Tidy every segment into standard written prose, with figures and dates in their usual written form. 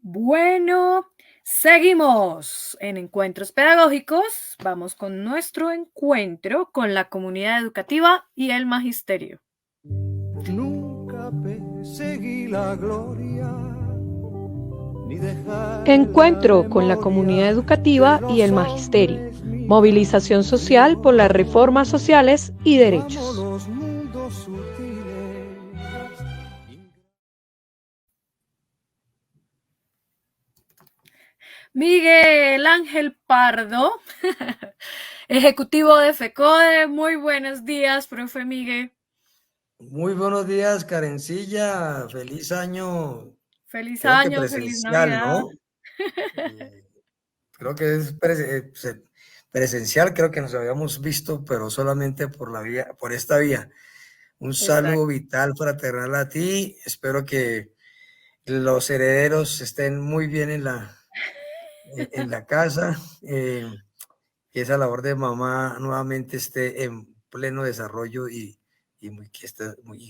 Bueno, seguimos en encuentros pedagógicos. Vamos con nuestro encuentro con la comunidad educativa y el magisterio. Nunca perseguí la gloria, ni dejar la Encuentro con la comunidad memoria de educativa y los el magisterio. hombres míos. Movilización social por las reformas sociales y Vamos derechos. los mundos sutiles. Miguel Ángel Pardo, ejecutivo de FECODE. Muy buenos días, profe Miguel. Muy buenos días, Karencilla. Feliz año, Feliz creo que año, feliz presencial, Navidad. ¿no? Creo que es presencial, creo que nos habíamos visto, pero solamente por la vía, por esta vía. Un saludo Exacto. vital, fraternal a ti. Espero que los herederos estén muy bien en la casa, que esa labor de mamá nuevamente esté en pleno desarrollo y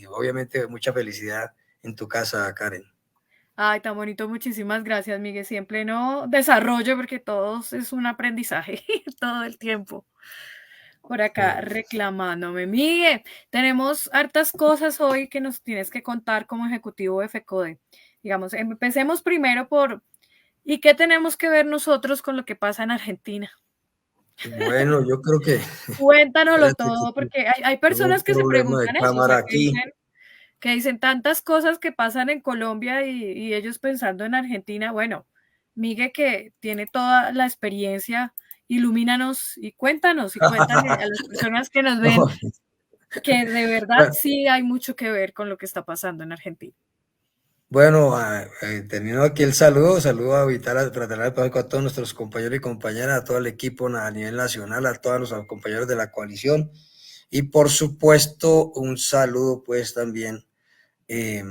obviamente mucha felicidad en tu casa, Karen. Ay, tan bonito, muchísimas gracias, Miguel. Siempre no desarrollo porque todos es un aprendizaje todo el tiempo. Por acá Sí. reclamándome. Miguel, tenemos hartas cosas hoy que nos tienes que contar como ejecutivo de FECODE. Digamos, empecemos primero por, ¿y qué tenemos que ver nosotros con lo que pasa en Argentina? Bueno, yo creo que, Cuéntanoslo espérate que todo, porque hay tengo un personas que se problema de preguntan eso, o sea, cámara aquí. que dicen tantas cosas que pasan en Colombia y ellos pensando en Argentina. Bueno, Miguel, que tiene toda la experiencia, ilumínanos y cuéntanos y cuéntale a las personas que nos ven No, que de verdad bueno, sí hay mucho que ver con lo que está pasando en Argentina. bueno, termino aquí el saludo a Vital, a Fraternal Paz, a todos nuestros compañeros y compañeras, a todo el equipo a nivel nacional, a todos los compañeros de la coalición y por supuesto un saludo pues también eh,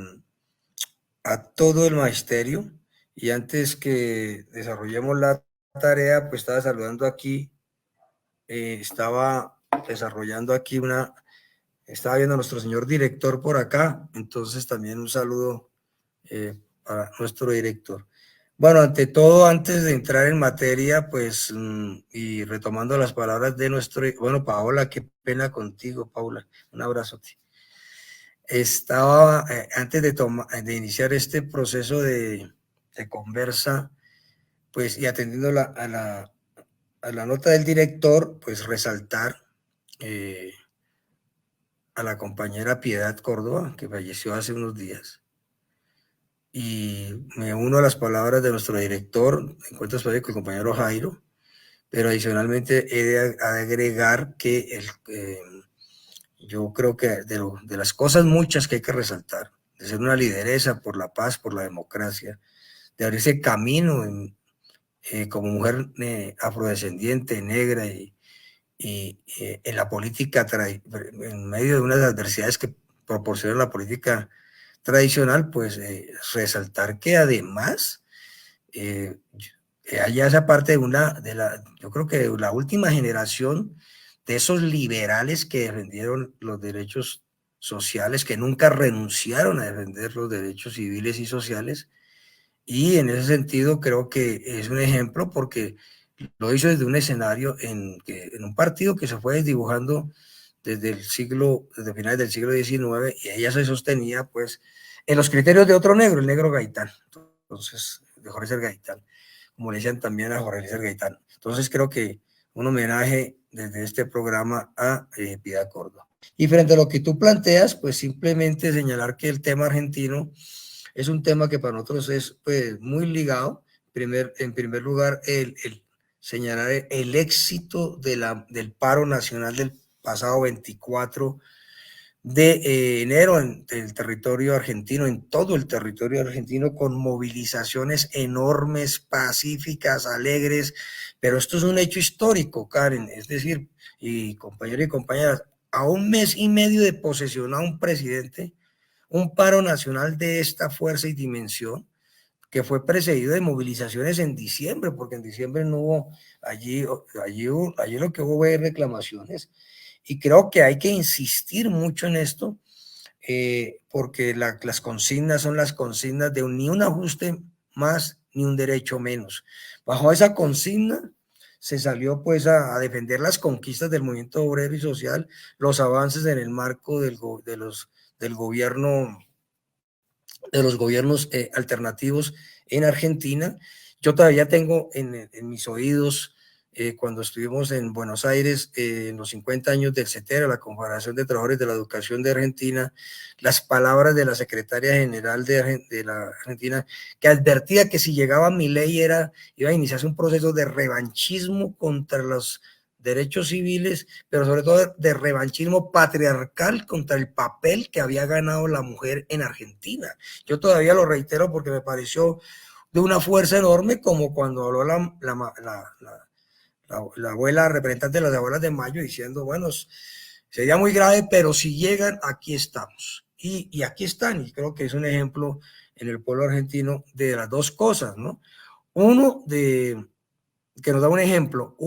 a todo el magisterio. Y antes que desarrollemos la tarea, pues estaba saludando aquí, estaba desarrollando aquí estaba viendo a nuestro señor director por acá, entonces también un saludo para nuestro director. Bueno, ante todo, antes de entrar en materia, pues, y retomando las palabras de bueno, Paola, qué pena contigo, Paula, un abrazo. Estaba, antes de iniciar este proceso de conversa, pues, y atendiendo a la nota del director, pues resaltar eh, a la compañera Piedad Córdoba, que falleció hace unos días. Y me uno a las palabras de nuestro director de Encuentros Periódicos, el compañero Jairo, pero adicionalmente he de agregar que yo creo que de las cosas muchas que hay que resaltar, de ser una lideresa por la paz, por la democracia, de abrirse camino como mujer afrodescendiente, negra y en la política, en medio de unas adversidades que proporciona la política tradicional, pues resaltar que además haya esa parte yo creo que la última generación de esos liberales que defendieron los derechos sociales, que nunca renunciaron a defender los derechos civiles y sociales, y en ese sentido creo que es un ejemplo porque lo hizo desde un escenario en un partido que se fue desdibujando desde finales del siglo XIX, y ella se sostenía pues en los criterios de otro negro, el negro Gaitán, entonces de Jorge Eliezer Gaitán, como le decían también a Jorge Eliezer Gaitán. Entonces creo que un homenaje desde este programa a Piedad Córdoba. Y frente a lo que tú planteas, pues simplemente señalar que el tema argentino es un tema que para nosotros es pues muy ligado. En primer lugar, el señalar el éxito del paro nacional del pasado 24 de enero en el territorio argentino, en todo el territorio argentino, con movilizaciones enormes, pacíficas, alegres, pero esto es un hecho histórico, Karen, es decir, y compañeros y compañeras, a un mes y medio de posesionar un presidente, un paro nacional de esta fuerza y dimensión, que fue precedido de movilizaciones en diciembre, porque en diciembre no hubo, allí lo que hubo fue reclamaciones, y creo que hay que insistir mucho en esto, porque las consignas son las consignas de ni un ajuste más ni un derecho menos. Bajo esa consigna se salió pues a defender las conquistas del movimiento obrero y social, los avances en el marco del gobierno, de los gobiernos alternativos en Argentina. Yo todavía tengo en mis oídos, cuando estuvimos en Buenos Aires, en los 50 años del CETERA, la Confederación de Trabajadores de la Educación de Argentina, las palabras de la secretaria general de la Argentina, que advertía que si llegaba Milei iba a iniciarse un proceso de revanchismo contra los derechos civiles, pero sobre todo de revanchismo patriarcal contra el papel que había ganado la mujer en Argentina. Yo todavía lo reitero porque me pareció de una fuerza enorme, como cuando habló la abuela representante de las abuelas de Mayo, diciendo, bueno, sería muy grave, pero si llegan, aquí estamos. Y aquí están, y creo que es un ejemplo en el pueblo argentino de las dos cosas, ¿no? Uno, que nos da un ejemplo,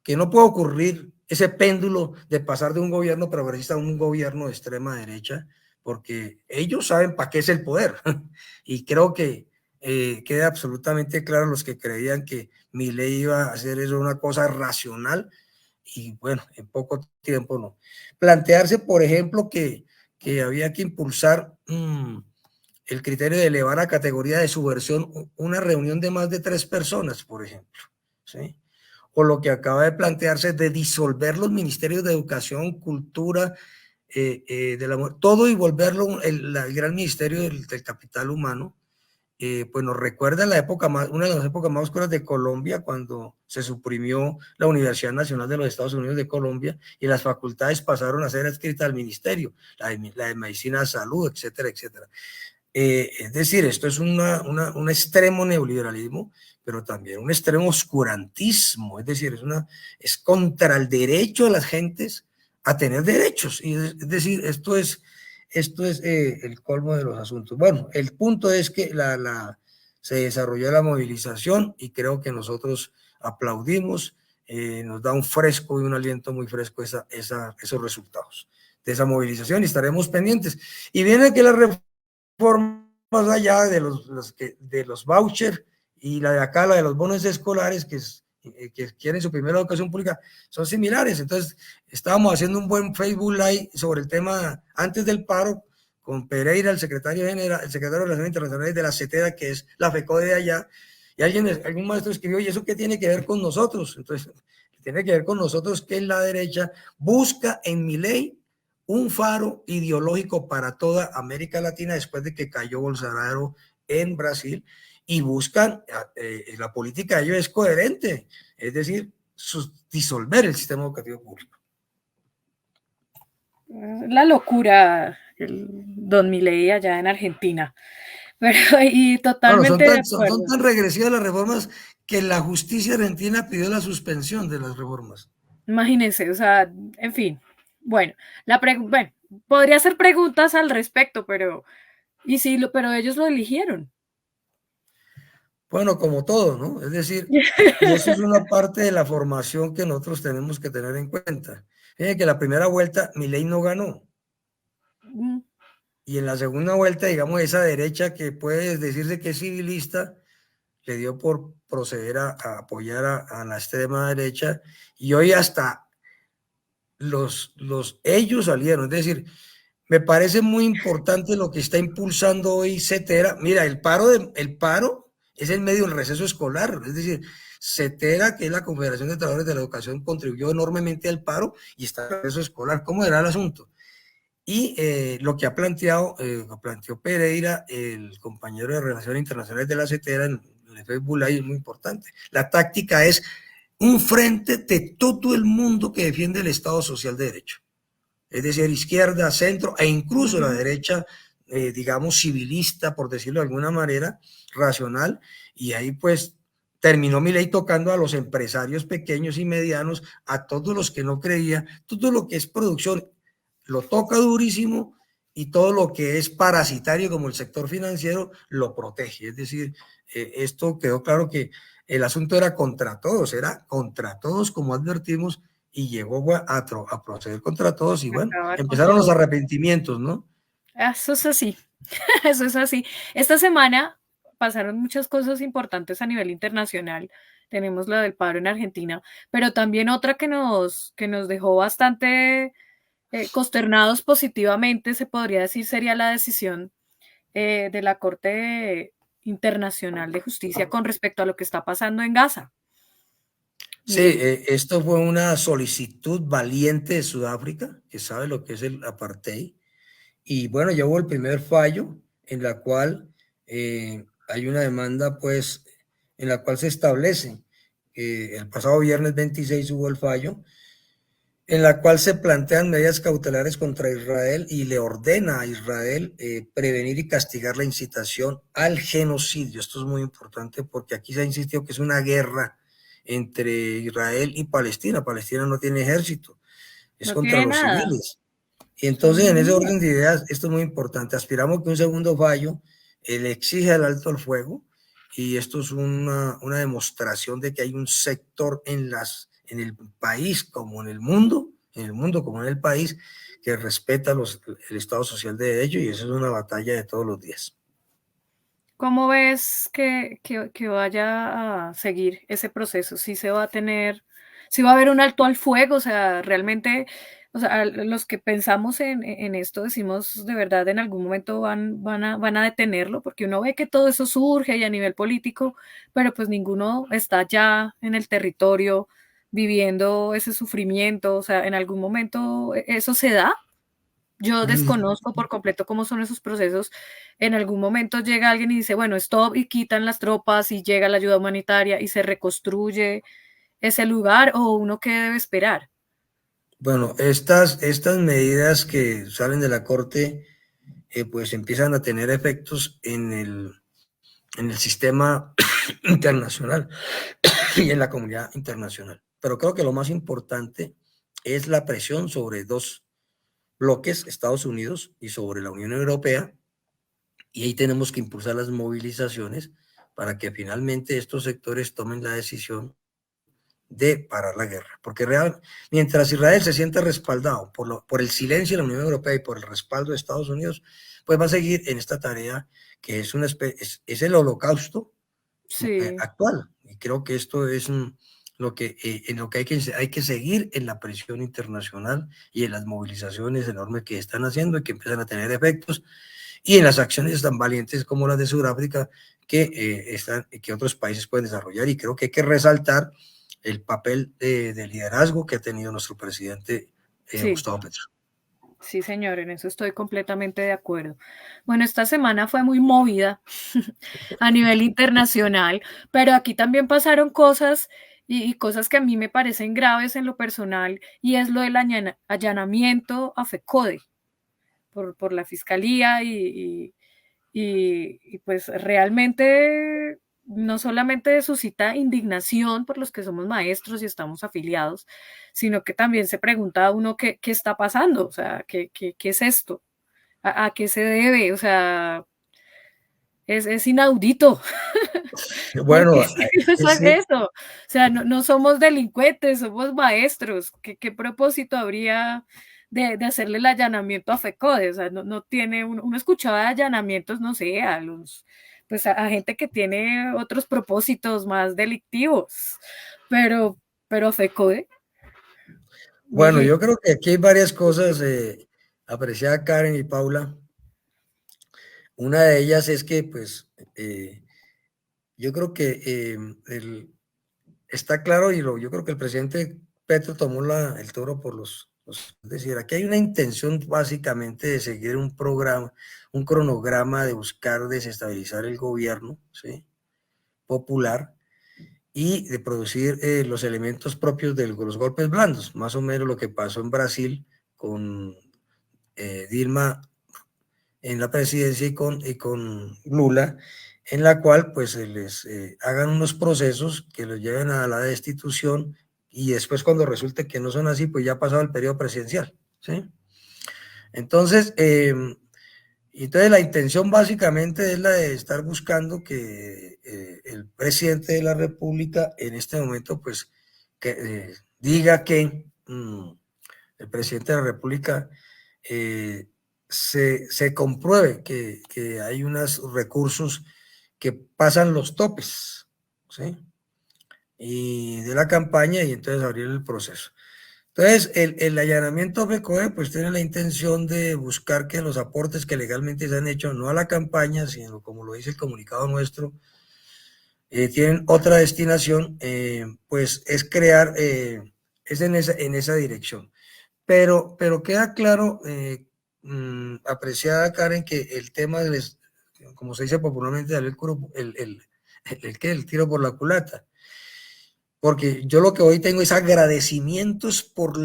que no puede ocurrir ese péndulo de pasar de un gobierno progresista a un gobierno de extrema derecha, porque ellos saben para qué es el poder. Y creo que queda absolutamente claro los que creían que Milei iba a hacer eso una cosa racional, y bueno, en poco tiempo no. Plantearse, por ejemplo, que había que impulsar el criterio de elevar a categoría de subversión una reunión de más de 3 personas, por ejemplo, ¿sí? O lo que acaba de plantearse de disolver los ministerios de educación, cultura, todo, y volverlo el gran ministerio del capital humano. Pues nos recuerda una de las épocas más oscuras de Colombia, cuando se suprimió la Universidad Nacional de los Estados Unidos de Colombia y las facultades pasaron a ser adscritas al ministerio, la de medicina, salud, etcétera, etcétera. Es decir, esto es un extremo neoliberalismo, pero también un extremo oscurantismo, es decir, es contra el derecho de las gentes a tener derechos, y es decir, esto es el colmo de los asuntos. Bueno, el punto es que se desarrolló la movilización, y creo que nosotros aplaudimos, nos da un fresco y un aliento muy fresco esos resultados de esa movilización, y estaremos pendientes. Y viene que la reforma, más allá de los vouchers y la de acá, la de los bonos escolares, que quieren suprimir la educación pública, son similares. Entonces, estábamos haciendo un buen Facebook Live sobre el tema antes del paro con Pereira, el secretario de Relaciones Internacionales de la CETERA, que es la FECODE de allá, y algún maestro escribió, ¿y eso qué tiene que ver con nosotros? Entonces, tiene que ver con nosotros que la derecha busca en Milei un faro ideológico para toda América Latina después de que cayó Bolsonaro en Brasil, y buscan, la política de ellos es coherente, es decir, disolver el sistema educativo público. La locura, don Milei allá en Argentina. Pero, y totalmente bueno, son tan regresivas las reformas que la justicia argentina pidió la suspensión de las reformas. Imagínense, o sea, en fin. Bueno, podría hacer preguntas al respecto, pero ellos lo eligieron. Bueno, como todo, ¿no? Es decir, y eso es una parte de la formación que nosotros tenemos que tener en cuenta. Fíjense que la primera vuelta Milei no ganó. Y en la segunda vuelta, digamos, esa derecha que puede decirse que es civilista, le dio por proceder a apoyar a la extrema derecha, y hoy hasta ellos salieron. Es decir, me parece muy importante lo que está impulsando hoy CETERA. Mira, el paro es en medio del receso escolar, es decir, CETERA, que es la Confederación de Trabajadores de la Educación, contribuyó enormemente al paro y está en el receso escolar. ¿Cómo era el asunto? Y lo que planteó Pereira, el compañero de Relaciones Internacionales de la CETERA, en el Facebook Live, es muy importante. La táctica es un frente de todo el mundo que defiende el Estado Social de Derecho. Es decir, izquierda, centro, e incluso la derecha, digamos, civilista, por decirlo de alguna manera, racional. Y ahí pues terminó Milei tocando a los empresarios pequeños y medianos, a todos los que no creían, todo lo que es producción lo toca durísimo, y todo lo que es parasitario como el sector financiero lo protege. Es decir, esto quedó claro que el asunto era contra todos como advertimos, y llegó a proceder contra todos, y bueno, empezaron los arrepentimientos, ¿no? Eso es así, eso es así. Esta semana pasaron muchas cosas importantes a nivel internacional. Tenemos lo del paro en Argentina, pero también otra que nos dejó bastante consternados positivamente, se podría decir, sería la decisión de la Corte Internacional de Justicia con respecto a lo que está pasando en Gaza. Sí, esto fue una solicitud valiente de Sudáfrica, que sabe lo que es el apartheid. Y bueno, ya hubo el primer fallo en la cual hay una demanda, pues, en la cual se establece, el pasado viernes 26 hubo el fallo, en la cual se plantean medidas cautelares contra Israel y le ordena a Israel prevenir y castigar la incitación al genocidio. Esto es muy importante porque aquí se ha insistido que es una guerra entre Israel y Palestina. Palestina no tiene ejército, es No contra tiene los nada. civiles. Y entonces, en ese orden de ideas, esto es muy importante. Aspiramos que un segundo fallo le exige el alto al fuego, y esto es una demostración de que hay un sector en el país como en el mundo como en el país, que respeta el Estado Social de Derecho, y eso es una batalla de todos los días. ¿Cómo ves que vaya a seguir ese proceso? ¿Si se va a tener, si va a haber un alto al fuego? O sea, realmente, o sea, los que pensamos en esto decimos de verdad en algún momento van a detenerlo, porque uno ve que todo eso surge y a nivel político, pero pues ninguno está ya en el territorio viviendo ese sufrimiento. O sea, en algún momento eso se da. Yo desconozco por completo cómo son esos procesos. En algún momento llega alguien y dice, bueno, stop, y quitan las tropas y llega la ayuda humanitaria y se reconstruye ese lugar, o uno qué debe esperar. Bueno, estas medidas que salen de la Corte, pues empiezan a tener efectos en el sistema internacional y en la comunidad internacional. Pero creo que lo más importante es la presión sobre dos bloques, Estados Unidos y sobre la Unión Europea, y ahí tenemos que impulsar las movilizaciones para que finalmente estos sectores tomen la decisión de parar la guerra, porque mientras Israel se siente respaldado por el silencio de la Unión Europea y por el respaldo de Estados Unidos, pues va a seguir en esta tarea que es el holocausto Sí. actual. Y creo que esto es en lo que hay que seguir en la presión internacional y en las movilizaciones enormes que están haciendo y que empiezan a tener efectos, y en las acciones tan valientes como las de Sudáfrica que otros países pueden desarrollar. Y creo que hay que resaltar el papel de liderazgo que ha tenido nuestro presidente Sí, Gustavo Petro. sí, señor, en eso estoy completamente de acuerdo. Bueno, esta semana fue muy movida a nivel internacional, pero aquí también pasaron cosas y cosas que a mí me parecen graves en lo personal, y es lo del allanamiento a FECODE por la fiscalía y pues realmente no solamente suscita indignación por los que somos maestros y estamos afiliados, sino que también se pregunta a uno qué está pasando, o sea, qué es esto, a qué se debe, o sea, es inaudito. Porque Bueno, eso es sí, eso, o sea, no somos delincuentes, somos maestros. ¿Qué propósito habría de hacerle el allanamiento a FECODE? O sea, no tiene, uno escuchaba de allanamientos, no sé, a los, pues a gente que tiene otros propósitos más delictivos, pero FECODE, bueno, mire, yo creo que aquí hay varias cosas, apreciada Karen y Paula. Una de ellas es que, pues, yo creo que está claro, yo creo que el presidente Petro tomó el toro por es decir, aquí hay una intención básicamente de seguir un programa, un cronograma de buscar desestabilizar el gobierno, ¿sí?, popular, y de producir los elementos propios de los golpes blandos, más o menos lo que pasó en Brasil con Dilma en la presidencia y con Lula, en la cual pues se les hagan unos procesos que los lleven a la destitución, y después cuando resulte que no son así, pues ya ha pasado el periodo presidencial, ¿sí? Entonces, entonces la intención básicamente es la de estar buscando que el presidente de la República en este momento pues que diga que el presidente de la República se compruebe que hay unos recursos que pasan los topes, ¿sí? Y de la campaña, y entonces abrir el proceso. Entonces, el allanamiento FECODE pues tiene la intención de buscar que los aportes que legalmente se han hecho, no a la campaña, sino como lo dice el comunicado nuestro, tienen otra destinación, pues es crear, es en esa dirección. Pero queda claro, apreciada Karen, que el tema, como se dice popularmente, el tiro por la culata. Porque yo lo que hoy tengo es agradecimientos por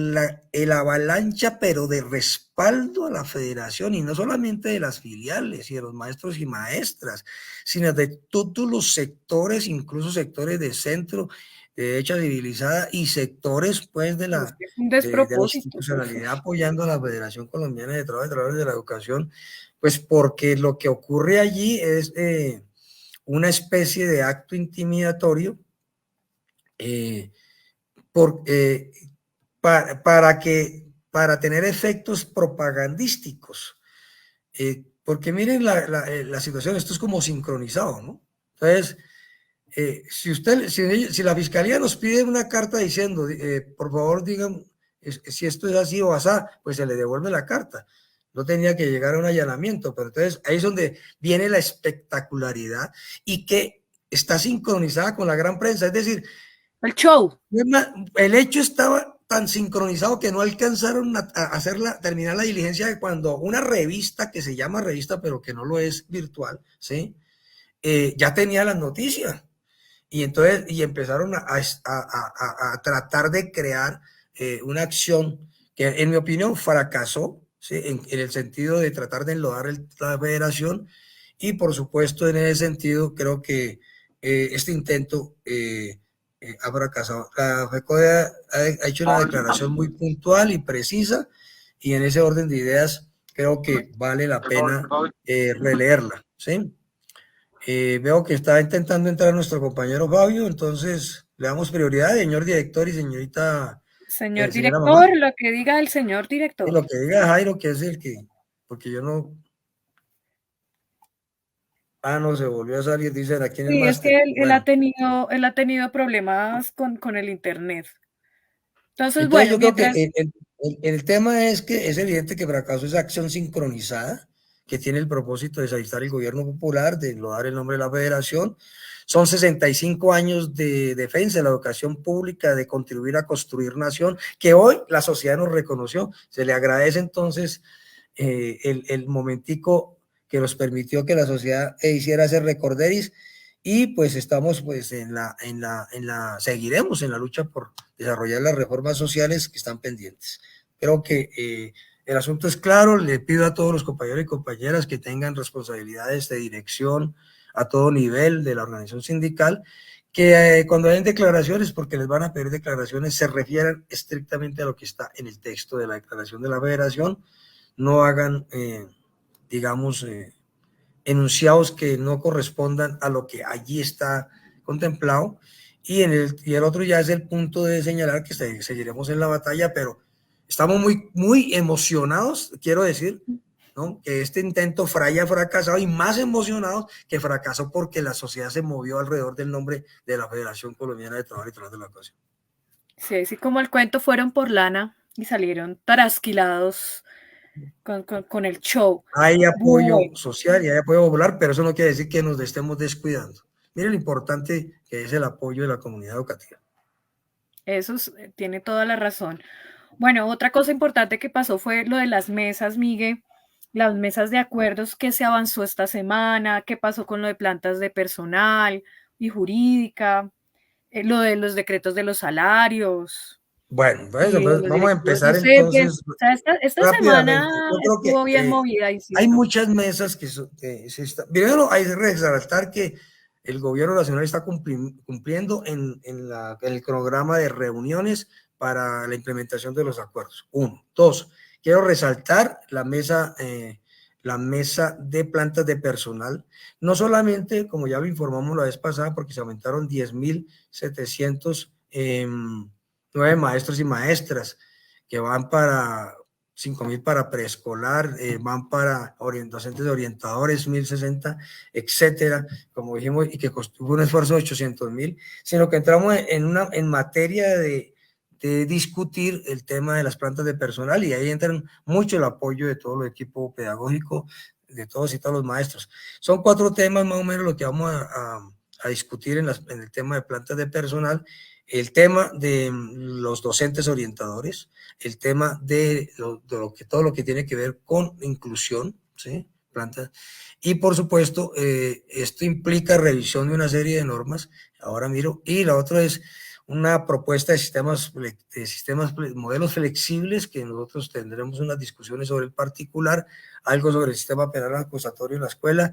el avalancha, pero de respaldo a la federación, y no solamente de las filiales y de los maestros y maestras, sino de todos los sectores, incluso sectores de centro, de derecha civilizada y sectores pues de la institucionalidad apoyando a la Federación Colombiana de Trabajo y Trabajadores de la Educación, pues porque lo que ocurre allí es una especie de acto intimidatorio para tener efectos propagandísticos. Porque miren la situación, esto es como sincronizado, ¿no? Entonces, si la fiscalía nos pide una carta diciendo, por favor digan si esto es así o asá, pues se le devuelve la carta. No tenía que llegar a un allanamiento, pero entonces ahí es donde viene la espectacularidad y que está sincronizada con la gran prensa, es decir, el show. El hecho estaba tan sincronizado que no alcanzaron a terminar la diligencia de cuando una revista que se llama revista, pero que no lo es virtual, ¿sí? Ya tenía las noticias. Y entonces, empezaron a tratar de crear una acción que, en mi opinión, fracasó, ¿sí? En el sentido de tratar de enlodar la federación. Y, por supuesto, en ese sentido, creo que este intento ha fracasado. La FECODE ha hecho una declaración muy puntual y precisa, y en ese orden de ideas creo que vale la pena releerla, ¿sí? Veo que está intentando entrar nuestro compañero Fabio, entonces le damos prioridad, señor director y señorita. Señor señora director, mamá. lo que diga el señor director. Y lo que diga Jairo, que es el que, porque yo no. No, se volvió a salir, dicen aquí en el Sí, es máster. que Bueno. él ha tenido problemas con el internet. Entonces, Entonces bueno, yo creo que mientras... el tema es que es evidente que fracasó esa acción sincronizada que tiene el propósito de desajustar el gobierno popular, de enlodar el nombre de la federación. Son 65 años de defensa de la educación pública, de contribuir a construir nación, que hoy la sociedad nos reconoció. Se le agradece entonces el momentico que nos permitió que la sociedad hiciera ese recorderis, y pues estamos pues seguiremos en la lucha por desarrollar las reformas sociales que están pendientes. Creo que el asunto es claro. Le pido a todos los compañeros y compañeras que tengan responsabilidades de dirección a todo nivel de la organización sindical, que cuando hayan declaraciones, porque les van a pedir declaraciones, se refieran estrictamente a lo que está en el texto de la declaración de la federación, no hagan, digamos, enunciados que no correspondan a lo que allí está contemplado. Y el otro ya es el punto de señalar que seguiremos en la batalla, pero estamos muy emocionados, quiero decir, ¿no? Que este intento haya fracasado, y más emocionados que fracasó porque la sociedad se movió alrededor del nombre de la Federación Colombiana de Trabajo y Trabajo de la Educación. Sí, así como el cuento, fueron por lana y salieron tarasquilados con el show. Hay apoyo social y hay apoyo popular, pero eso no quiere decir que nos estemos descuidando. Miren lo importante que es el apoyo de la comunidad educativa. Eso tiene toda la razón. Bueno, otra cosa importante que pasó fue lo de las mesas, Miguel, las mesas de acuerdos que se avanzó esta semana, qué pasó con lo de plantas de personal y jurídica, lo de los decretos de los salarios. Bueno, pues vamos a empezar no sé, entonces. o sea, esta semana estuvo bien movida. Hay muchas mesas que se están. Primero, hay que resaltar que el gobierno nacional está cumpliendo en el cronograma de reuniones para la implementación de los acuerdos. 1. 2. Quiero resaltar la mesa de plantas de personal, no solamente, como ya lo informamos la vez pasada, porque se aumentaron 10.709 maestros y maestras que van para 5.000 para preescolar, van para docentes orientadores, 1.060, etcétera, como dijimos, y que costó un esfuerzo de 800.000, sino que entramos en materia de discutir el tema de las plantas de personal, y ahí entran mucho el apoyo de todo el equipo pedagógico, de todos y todos los maestros. Son 4 temas más o menos lo que vamos a discutir en el tema de plantas de personal: el tema de los docentes orientadores, el tema de todo lo que tiene que ver con inclusión, ¿sí? Plantas. Y por supuesto, esto implica revisión de una serie de normas, ahora miro, y la otra es una propuesta de modelos flexibles, que nosotros tendremos unas discusiones sobre el particular, algo sobre el sistema penal acusatorio en la escuela,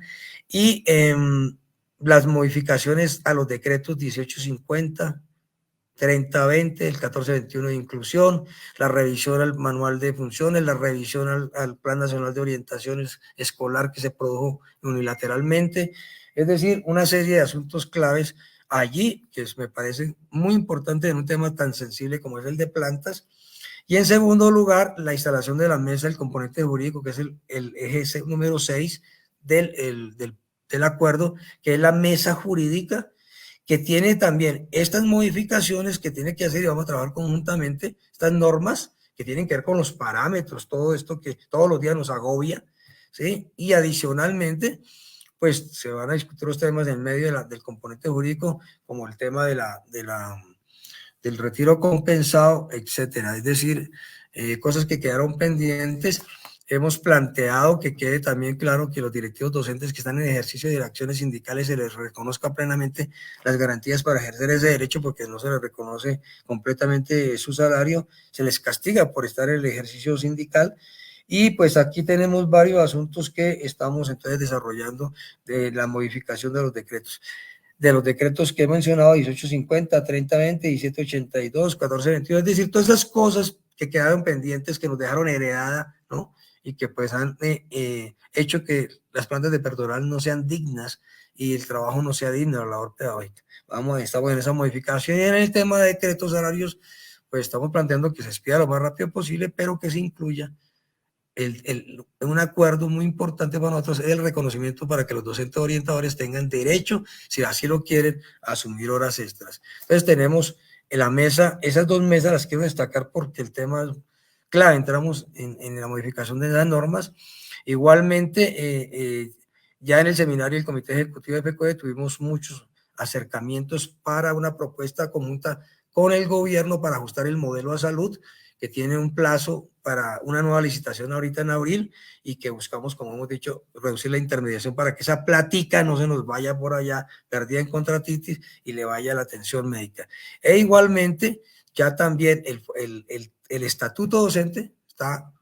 y las modificaciones a los decretos 1850, 3020, el 1421 de inclusión, la revisión al manual de funciones, la revisión al Plan Nacional de Orientación Escolar que se produjo unilateralmente, es decir, una serie de asuntos claves allí que me parece muy importante en un tema tan sensible como es el de plantas. Y en segundo lugar, la instalación de la mesa del componente jurídico, que es el eje número 6 del acuerdo, que es la mesa jurídica, que tiene también estas modificaciones que tiene que hacer, y vamos a trabajar conjuntamente, estas normas que tienen que ver con los parámetros, todo esto que todos los días nos agobia, ¿sí? Y adicionalmente, pues se van a discutir los temas en medio del componente jurídico, como el tema del retiro compensado, etcétera. Es decir, cosas que quedaron pendientes. Hemos planteado que quede también claro que los directivos docentes que están en ejercicio de acciones sindicales se les reconozca plenamente las garantías para ejercer ese derecho, porque no se les reconoce completamente su salario, se les castiga por estar en el ejercicio sindical. Y pues aquí tenemos varios asuntos que estamos entonces desarrollando de la modificación de los decretos que he mencionado: 1850, 3020, 1782, 1421, es decir, todas esas cosas que quedaron pendientes, que nos dejaron heredada, ¿no? Y que pues han hecho que las plantas de personal no sean dignas y el trabajo no sea digno, la labor pedagógica. Estamos en esa modificación, y en el tema de decretos salarios, pues estamos planteando que se expida lo más rápido posible, pero que se incluya un acuerdo muy importante para nosotros, es el reconocimiento para que los docentes orientadores tengan derecho, si así lo quieren, a asumir horas extras. Entonces tenemos en la mesa, esas 2 mesas las quiero destacar porque el tema es clave. Entramos en la modificación de las normas. Igualmente, ya en el seminario del Comité Ejecutivo de FECODE tuvimos muchos acercamientos para una propuesta conjunta con el gobierno para ajustar el modelo de salud, que tiene un plazo para una nueva licitación ahorita en abril, y que buscamos, como hemos dicho, reducir la intermediación para que esa plática no se nos vaya por allá perdida en contratitis y le vaya la atención médica. E igualmente, ya también el estatuto docente está,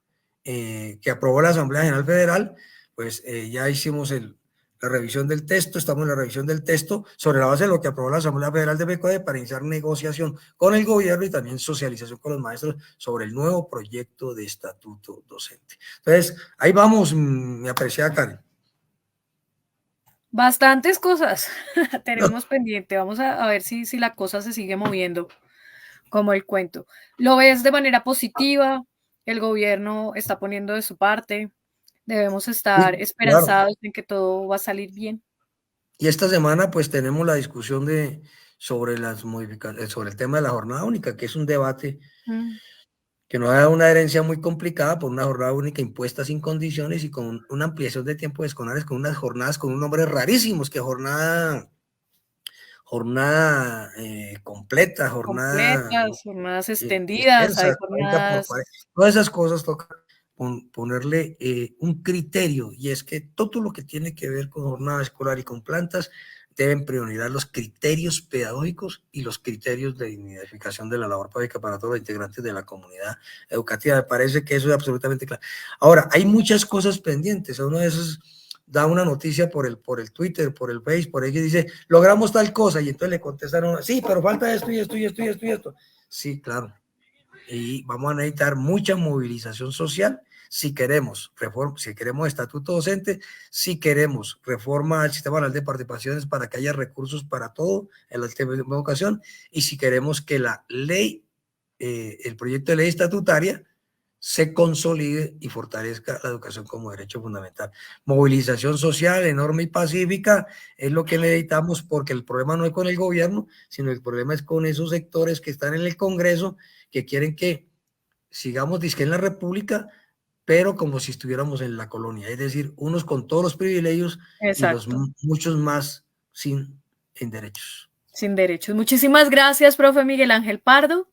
que aprobó la Asamblea General Federal, pues ya hicimos la revisión del texto, estamos en la revisión del texto sobre la base de lo que aprobó la Asamblea Federal de FECODE, para iniciar negociación con el gobierno y también socialización con los maestros sobre el nuevo proyecto de estatuto docente. Entonces, ahí vamos, mi apreciada Karen. Bastantes cosas tenemos pendiente. Vamos a ver si la cosa se sigue moviendo como el cuento. ¿Lo ves de manera positiva? ¿El gobierno está poniendo de su parte? ¿Debemos estar esperanzados en que todo va a salir bien? Y esta semana pues tenemos la discusión sobre las modificaciones, sobre el tema de la jornada única, que es un debate que nos da una herencia muy complicada por una jornada única impuesta sin condiciones y con una ampliación de tiempo escolares, con unas jornadas con un nombre rarísimos, que jornada completa, jornadas extendidas, hay jornadas... Todas esas cosas toca ponerle un criterio, y es que todo lo que tiene que ver con jornada escolar y con plantas deben priorizar los criterios pedagógicos y los criterios de dignificación de la labor pedagógica para todos los integrantes de la comunidad educativa. Me parece que eso es absolutamente claro. Ahora, hay muchas cosas pendientes. Uno de esos da una noticia por el Twitter, por el Face, por ahí, que dice, logramos tal cosa, y entonces le contestaron, sí, pero falta esto y esto y esto y esto y esto. Sí, claro. Y vamos a necesitar mucha movilización social si queremos reforma, si queremos estatuto docente, si queremos reforma al sistema nacional de participaciones para que haya recursos para todo en la educación, y si queremos que la ley, el proyecto de ley estatutaria, se consolide y fortalezca la educación como derecho fundamental. Movilización social enorme y pacífica es lo que necesitamos, porque el problema no es con el gobierno, sino el problema es con esos sectores que están en el Congreso, que quieren que sigamos dizque en la República, pero como si estuviéramos en la colonia, es decir, unos con todos los privilegios y los muchos más sin derechos. Sin derechos. Muchísimas gracias, profe Miguel Ángel Pardo.